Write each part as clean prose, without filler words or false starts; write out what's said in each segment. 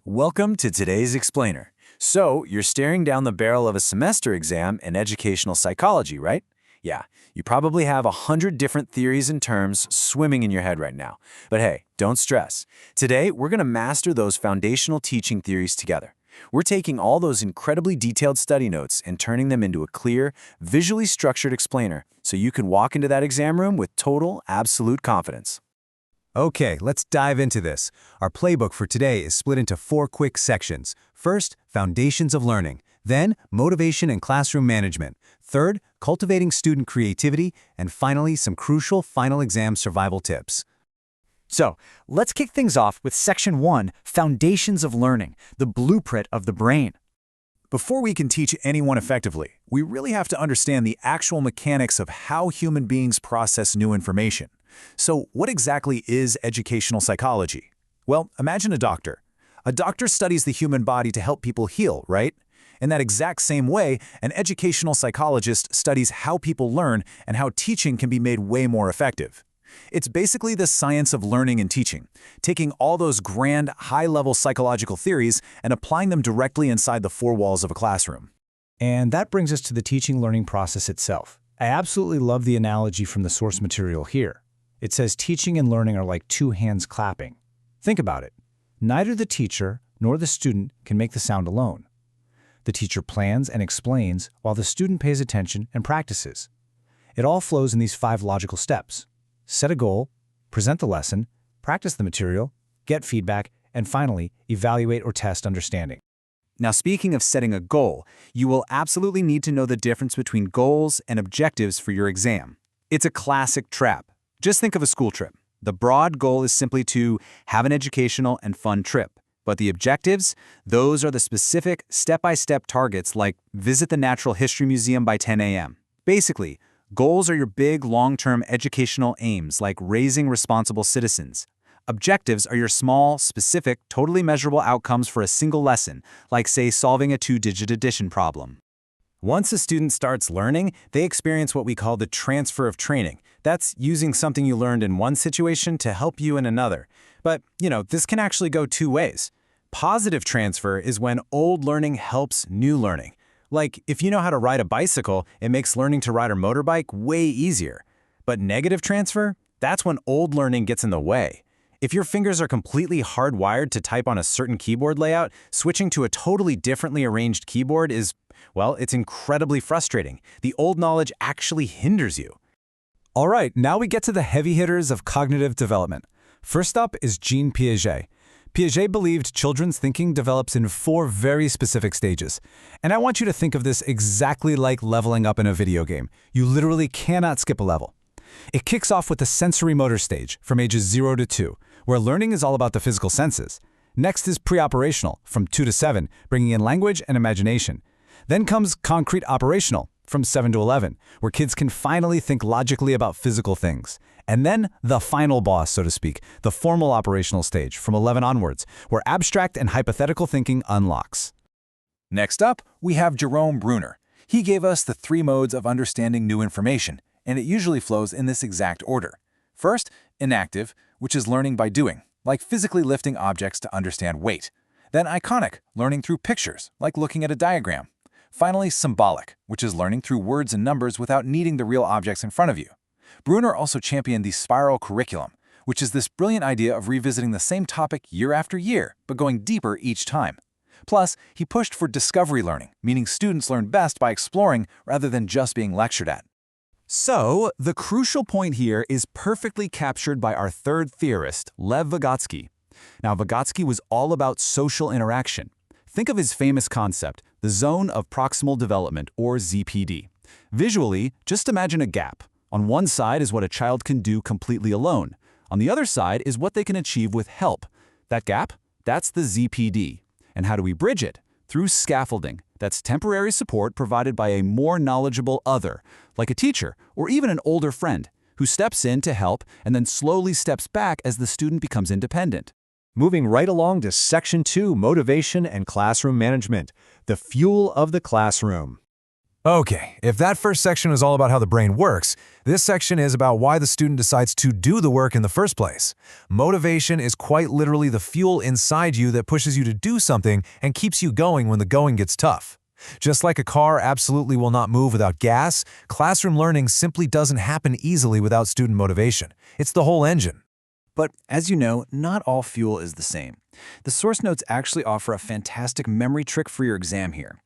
Welcome to today's explainer. So, you're staring down the barrel of a semester exam in educational psychology, right? Yeah, you probably have 100 different theories and terms swimming in your head right now. But hey, don't stress. Today, we're going to master those foundational teaching theories together. We're taking all those incredibly detailed study notes and turning them into a clear, visually structured explainer so you can walk into that exam room with total, absolute confidence. Okay, let's dive into this. Our playbook for today is split into 4 quick sections. First, foundations of learning. Then, motivation and classroom management. Third, cultivating student creativity. And finally, some crucial final exam survival tips. So, let's kick things off with Section 1, Foundations of Learning, the blueprint of the brain. Before we can teach anyone effectively, we really have to understand the actual mechanics of how human beings process new information. So, what exactly is educational psychology? Well, imagine a doctor. A doctor studies the human body to help people heal, right? In that exact same way, an educational psychologist studies how people learn and how teaching can be made way more effective. It's basically the science of learning and teaching, taking all those grand, high-level psychological theories and applying them directly inside the 4 walls of a classroom. And that brings us to the teaching-learning process itself. I absolutely love the analogy from the source material here. It says teaching and learning are like 2 hands clapping. Think about it. Neither the teacher nor the student can make the sound alone. The teacher plans and explains while the student pays attention and practices. It all flows in these 5 logical steps. Set a goal, present the lesson, practice the material, get feedback, and finally, evaluate or test understanding. Now, speaking of setting a goal, you will absolutely need to know the difference between goals and objectives for your exam. It's a classic trap. Just think of a school trip. The broad goal is simply to have an educational and fun trip. But the objectives, those are the specific step-by-step targets like visit the Natural History Museum by 10 a.m. Basically, goals are your big, long-term educational aims like raising responsible citizens. Objectives are your small, specific, totally measurable outcomes for a single lesson, like, say, solving a 2-digit addition problem. Once a student starts learning, they experience what we call the transfer of training. That's using something you learned in one situation to help you in another. But, this can actually go 2 ways. Positive transfer is when old learning helps new learning. Like, if you know how to ride a bicycle, it makes learning to ride a motorbike way easier. But negative transfer? That's when old learning gets in the way. If your fingers are completely hardwired to type on a certain keyboard layout, switching to a totally differently arranged keyboard is, well, it's incredibly frustrating. The old knowledge actually hinders you. All right, now we get to the heavy hitters of cognitive development. First up is Jean Piaget. Piaget believed children's thinking develops in 4 very specific stages. And I want you to think of this exactly like leveling up in a video game. You literally cannot skip a level. It kicks off with the sensory motor stage from ages 0 to 2, where learning is all about the physical senses. Next is pre-operational from 2 to 7, bringing in language and imagination. Then comes concrete operational from 7 to 11, where kids can finally think logically about physical things. And then the final boss, so to speak, the formal operational stage from 11 onwards, where abstract and hypothetical thinking unlocks. Next up, we have Jerome Bruner. He gave us the 3 modes of understanding new information, and it usually flows in this exact order. First, inactive, which is learning by doing, like physically lifting objects to understand weight. Then iconic, learning through pictures, like looking at a diagram. Finally, symbolic, which is learning through words and numbers without needing the real objects in front of you. Bruner also championed the spiral curriculum, which is this brilliant idea of revisiting the same topic year after year, but going deeper each time. Plus, he pushed for discovery learning, meaning students learn best by exploring rather than just being lectured at. So, the crucial point here is perfectly captured by our third theorist, Lev Vygotsky. Now, Vygotsky was all about social interaction. Think of his famous concept, the zone of proximal development, or ZPD. Visually, just imagine a gap. On one side is what a child can do completely alone. On the other side is what they can achieve with help. That gap? That's the ZPD. And how do we bridge it? Through scaffolding. That's temporary support provided by a more knowledgeable other, like a teacher or even an older friend, who steps in to help and then slowly steps back as the student becomes independent. Moving right along to Section 2, Motivation and Classroom Management, the fuel of the classroom. Okay, if that first section is all about how the brain works, this section is about why the student decides to do the work in the first place. Motivation is quite literally the fuel inside you that pushes you to do something and keeps you going when the going gets tough. Just like a car absolutely will not move without gas, classroom learning simply doesn't happen easily without student motivation. It's the whole engine. But as you know, not all fuel is the same. The source notes actually offer a fantastic memory trick for your exam here.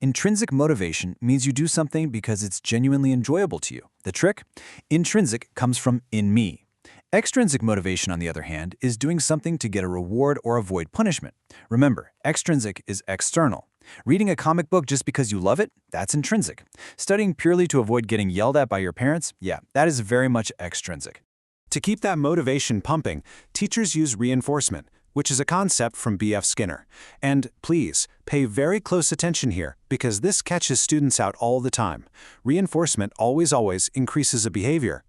Intrinsic motivation means you do something because it's genuinely enjoyable to you. The trick? Intrinsic comes from in me. Extrinsic motivation, on the other hand, is doing something to get a reward or avoid punishment. Remember, extrinsic is external. Reading a comic book just because you love it? That's intrinsic. Studying purely to avoid getting yelled at by your parents? Yeah, that is very much extrinsic. To keep that motivation pumping, teachers use reinforcement, which is a concept from B.F. Skinner. And please, pay very close attention here, because this catches students out all the time. Reinforcement always increases a behavior.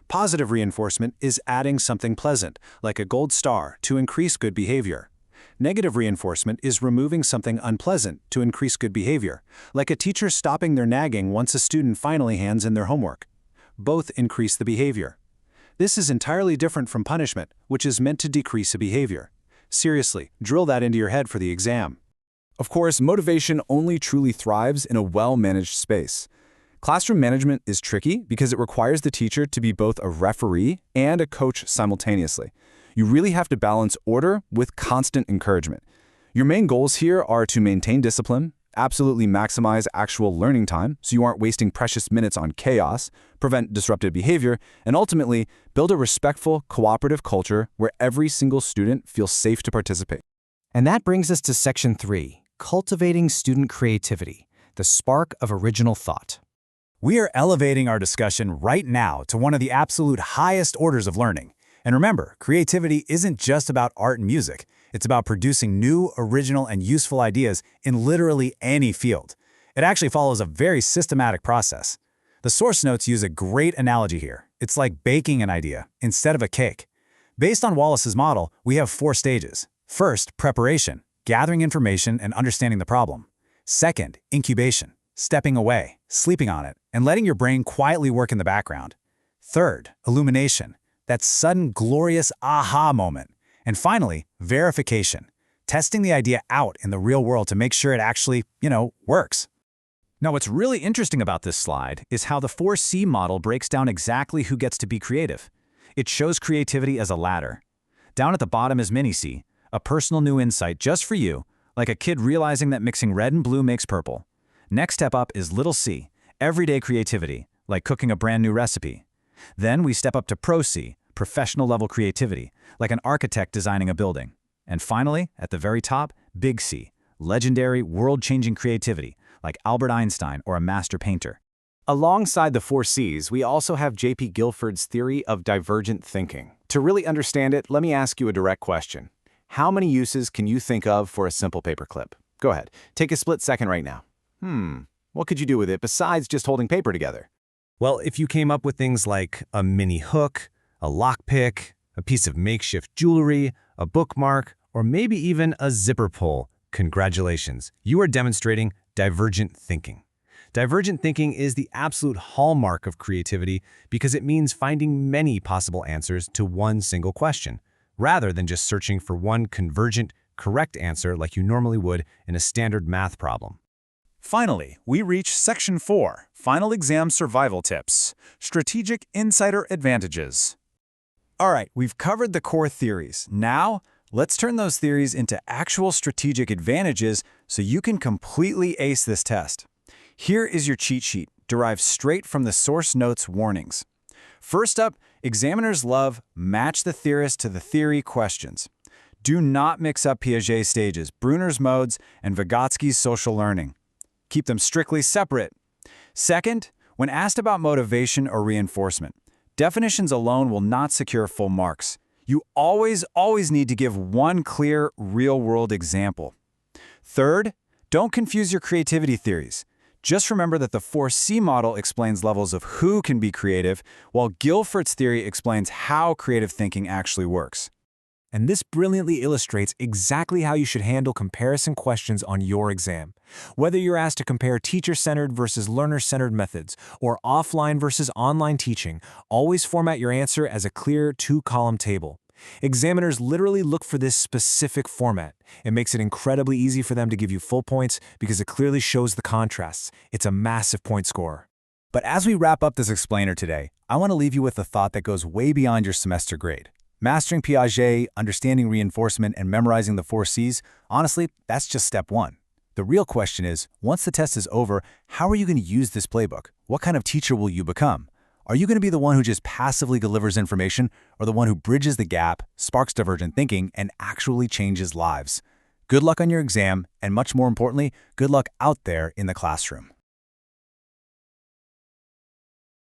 Positive reinforcement is adding something pleasant, like a gold star, to increase good behavior. Negative reinforcement is removing something unpleasant to increase good behavior, like a teacher stopping their nagging once a student finally hands in their homework. Both increase the behavior. This is entirely different from punishment, which is meant to decrease a behavior. Seriously, drill that into your head for the exam. Of course, motivation only truly thrives in a well-managed space. Classroom management is tricky because it requires the teacher to be both a referee and a coach simultaneously. You really have to balance order with constant encouragement. Your main goals here are to maintain discipline, absolutely maximize actual learning time so you aren't wasting precious minutes on chaos, prevent disruptive behavior, and ultimately build a respectful, cooperative culture where every single student feels safe to participate. And that brings us to Section 3, Cultivating Student Creativity, the Spark of Original Thought. We are elevating our discussion right now to one of the absolute highest orders of learning. And remember, creativity isn't just about art and music. It's about producing new, original, and useful ideas in literally any field. It actually follows a very systematic process. The source notes use a great analogy here. It's like baking an idea instead of a cake. Based on Wallace's model, we have 4 stages. First, preparation, gathering information and understanding the problem. Second, incubation, stepping away, sleeping on it, and letting your brain quietly work in the background. Third, illumination, that sudden glorious aha moment. And finally, verification, testing the idea out in the real world to make sure it actually, works. Now, what's really interesting about this slide is how the 4C model breaks down exactly who gets to be creative. It shows creativity as a ladder. Down at the bottom is mini C, a personal new insight just for you, like a kid realizing that mixing red and blue makes purple. Next step up is little c, everyday creativity, like cooking a brand new recipe. Then we step up to pro C, professional level creativity, like an architect designing a building. And finally, at the very top, big C, legendary, world-changing creativity, like Albert Einstein or a master painter. Alongside the 4 C's, we also have J.P. Guilford's theory of divergent thinking. To really understand it, let me ask you a direct question. How many uses can you think of for a simple paperclip? Go ahead, take a split second right now. What could you do with it besides just holding paper together? Well, if you came up with things like a mini hook, a lockpick, a piece of makeshift jewelry, a bookmark, or maybe even a zipper pull, congratulations, you are demonstrating divergent thinking. Divergent thinking is the absolute hallmark of creativity because it means finding many possible answers to one single question, rather than just searching for one convergent, correct answer like you normally would in a standard math problem. Finally, we reach Section 4, Final Exam Survival Tips, Strategic Insider Advantages. All right, we've covered the core theories. Now, let's turn those theories into actual strategic advantages so you can completely ace this test. Here is your cheat sheet, derived straight from the source notes warnings. First up, examiners love match the theorist to the theory questions. Do not mix up Piaget's stages, Bruner's modes, and Vygotsky's social learning. Keep them strictly separate. Second, when asked about motivation or reinforcement, definitions alone will not secure full marks. You always need to give one clear, real-world example. Third, don't confuse your creativity theories. Just remember that the 4C model explains levels of who can be creative, while Guilford's theory explains how creative thinking actually works. And this brilliantly illustrates exactly how you should handle comparison questions on your exam. Whether you're asked to compare teacher-centered versus learner-centered methods or offline versus online teaching, always format your answer as a clear 2-column table. Examiners literally look for this specific format. It makes it incredibly easy for them to give you full points because it clearly shows the contrasts. It's a massive point score. But as we wrap up this explainer today, I want to leave you with a thought that goes way beyond your semester grade. Mastering Piaget, understanding reinforcement, and memorizing the 4 C's, honestly, that's just step 1. The real question is, once the test is over, how are you going to use this playbook? What kind of teacher will you become? Are you going to be the one who just passively delivers information, or the one who bridges the gap, sparks divergent thinking, and actually changes lives? Good luck on your exam, and much more importantly, good luck out there in the classroom.